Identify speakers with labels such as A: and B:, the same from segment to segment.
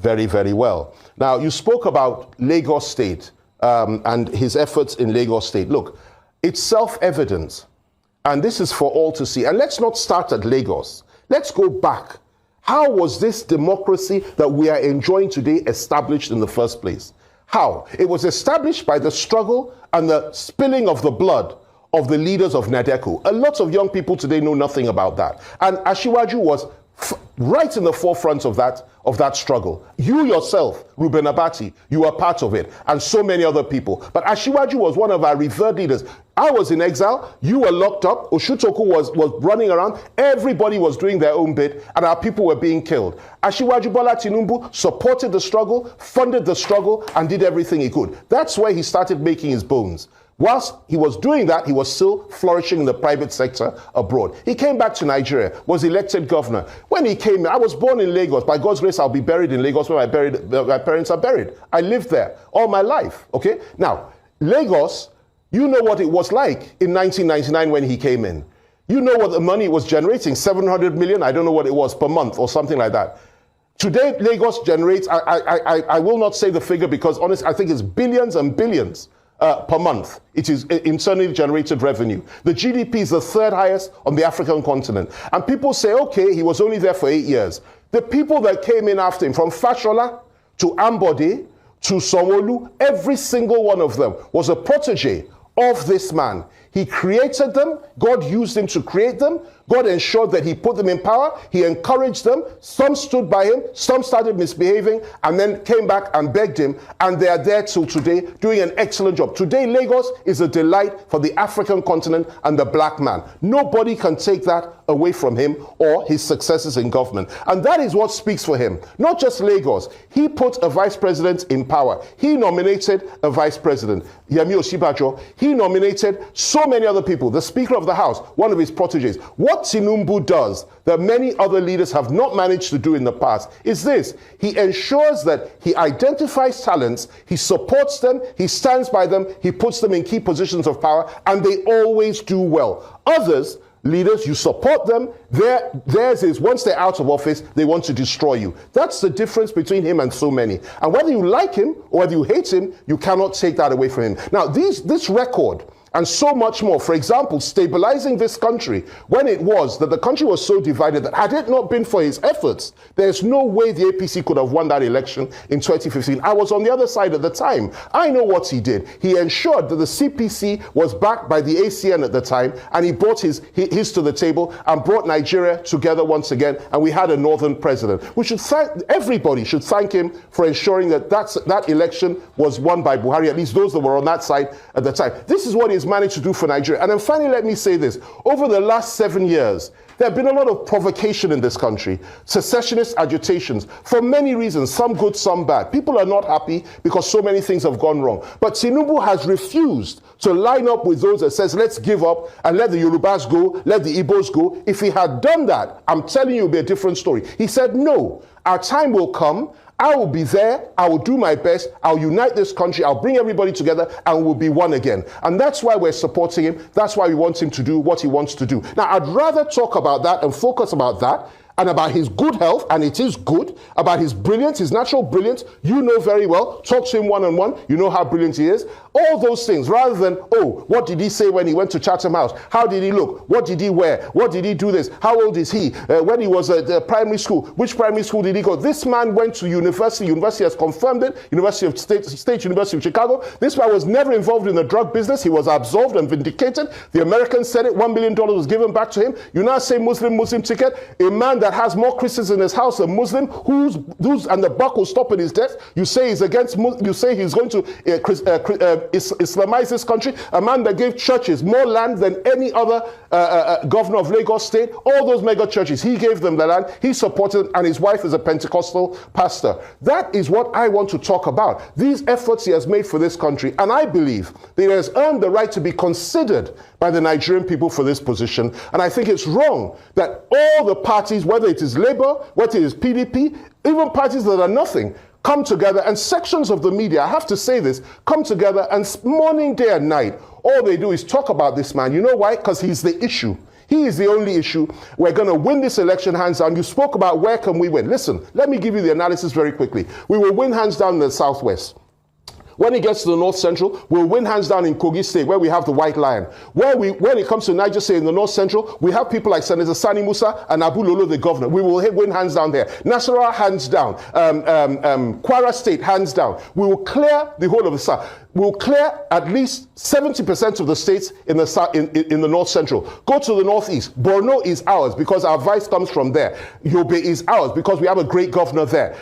A: very, very well. Now, you spoke about Lagos State and his efforts in Lagos State. Look, it's self-evident, and this is for all to see. And let's not start at Lagos. Let's go back. How was this democracy that we are enjoying today established in the first place? How? It was established by the struggle and the spilling of the blood of the leaders of Nadeku. A lot of young people today know nothing about that. And Asiwaju was right in the forefront of that struggle. You yourself, Reuben Abati, you were part of it, and so many other people. But Asiwaju was one of our revered leaders. I was in exile, you were locked up, Oshutoku was running around, everybody was doing their own bit, and our people were being killed. Asiwaju Bola Tinubu supported the struggle, funded the struggle, and did everything he could. That's where he started making his bones. Whilst he was doing that, he was still flourishing in the private sector abroad. He came back to Nigeria, was elected governor. When he came, I was born in Lagos. By God's grace, I'll be buried in Lagos where my parents are buried. I lived there all my life, okay? Now, Lagos, you know what it was like in 1999 when he came in. You know what the money was generating, 700 million, I don't know what it was, per month or something like that. Today, Lagos generates, I will not say the figure because honestly, I think it's billions and billions per month. It is internally generated revenue. The GDP is the third highest on the African continent. And people say, okay, he was only there for 8 years. The people that came in after him, from Fashola to Ambode to Sanwo-Olu, every single one of them was a protege of this man. He created them. God used him to create them. God ensured that he put them in power. He encouraged them. Some stood by him. Some started misbehaving and then came back and begged him. And they are there till today doing an excellent job. Today, Lagos is a delight for the African continent and the black man. Nobody can take that away from him or his successes in government. And that is what speaks for him. Not just Lagos. He put a vice president in power. He nominated a vice president, Yemi Osinbajo. He nominated so many other people. The Speaker of the House, one of his proteges. What Tinubu does that many other leaders have not managed to do in the past is this. He ensures that he identifies talents, he supports them, he stands by them, he puts them in key positions of power, and they always do well. Others, leaders, you support them, theirs is once they're out of office, they want to destroy you. That's the difference between him and so many. And whether you like him or whether you hate him, you cannot take that away from him. Now, this record and so much more, for example, stabilizing this country when it was that the country was so divided that had it not been for his efforts, there's no way the APC could have won that election in 2015. I was on the other side at the time. I know what he did. He ensured that the CPC was backed by the ACN at the time, and he brought his to the table and brought Nigeria together once again, and we had a northern president. We should thank, everybody should thank him for ensuring that that election was won by Buhari, at least those that were on that side at the time. This is what he's managed to do for Nigeria. And then finally, let me say this. Over the last 7 years, there have been a lot of provocation in this country, secessionist agitations, for many reasons, some good, some bad. People are not happy because so many things have gone wrong. But Tinubu has refused to line up with those that says, let's give up and let the Yorubas go, let the Igbos go. If he had done that, I'm telling you, it would be a different story. He said, no, our time will come. I will be there, I will do my best, I'll unite this country, I'll bring everybody together, and we'll be one again. And that's why we're supporting him, that's why we want him to do what he wants to do. Now, I'd rather talk about that and focus about that, and about his good health, and it is good, about his brilliance, his natural brilliance, you know very well, talk to him one-on-one, you know how brilliant he is, all those things, rather than, oh, what did he say when he went to Chatham House? How did he look? What did he wear? What did he do this? How old is he? When he was at primary school, which primary school did he go? This man went to university has confirmed it, State University of Chicago. This man was never involved in the drug business, he was absolved and vindicated. The Americans said it, $1 million was given back to him. You now say Muslim ticket, a man that has more Christians in his house than Muslim, who's and the buck will stop at his death. You say he's against, you say he's going to Islamize this country. A man that gave churches more land than any other governor of Lagos State. All those mega churches, he gave them the land. He supported them, and his wife is a Pentecostal pastor. That is what I want to talk about. These efforts he has made for this country, and I believe that he has earned the right to be considered by the Nigerian people for this position. And I think it's wrong that all the parties, whether it is Labour, whether it is PDP, even parties that are nothing, come together, and sections of the media, I have to say this, come together and morning, day and night, all they do is talk about this man. You know why? Because he's the issue. He is the only issue. We're going to win this election hands down. You spoke about where can we win. Listen, let me give you the analysis very quickly. We will win hands down in the Southwest. When it gets to the North Central, we'll win hands down in Kogi State, where we have the White Lion. When it comes to Niger State in the North Central, we have people like Senator Sani Musa and Abu Lolo, the governor. We will win hands down there. Nasarawa, hands down. Kwara State, hands down. We will clear the whole of the South. We'll clear at least 70% of the states in the South, in the North Central. Go to the Northeast. Borno is ours because our vice comes from there. Yobe is ours because we have a great governor there.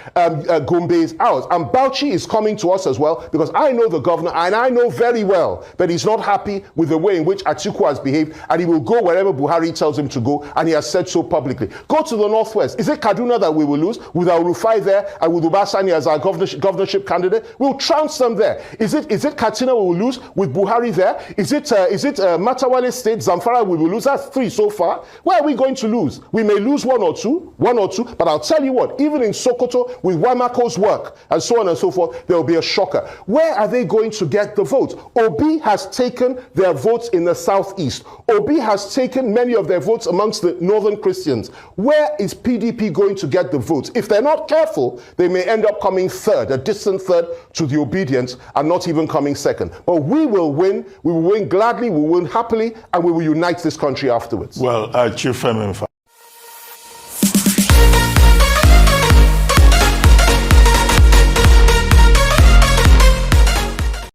A: Gombe is ours. And Bauchi is coming to us as well because I know the governor and I know very well that he's not happy with the way in which Atiku has behaved, and he will go wherever Buhari tells him to go, and he has said so publicly. Go to the Northwest. Is it Kaduna that we will lose with our Rufai there and with Ubasani as our governorship candidate? We'll trounce them there. Is it Katsina we will lose with Buhari there? Is it Matawale State, Zamfara we will lose? That's 3 so far. Where are we going to lose? We may lose one or two, but I'll tell you what, even in Sokoto with Wamako's work and so on and so forth, there will be a shocker. Where are they going to get the votes? Obi has taken their votes in the Southeast. Obi has taken many of their votes amongst the Northern Christians. Where is PDP going to get the votes? If they're not careful, they may end up coming third, a distant third to the obedience, and not even coming second. But we will win. We will win gladly, we will win happily, and we will unite this country afterwards.
B: Well, Chief Femi,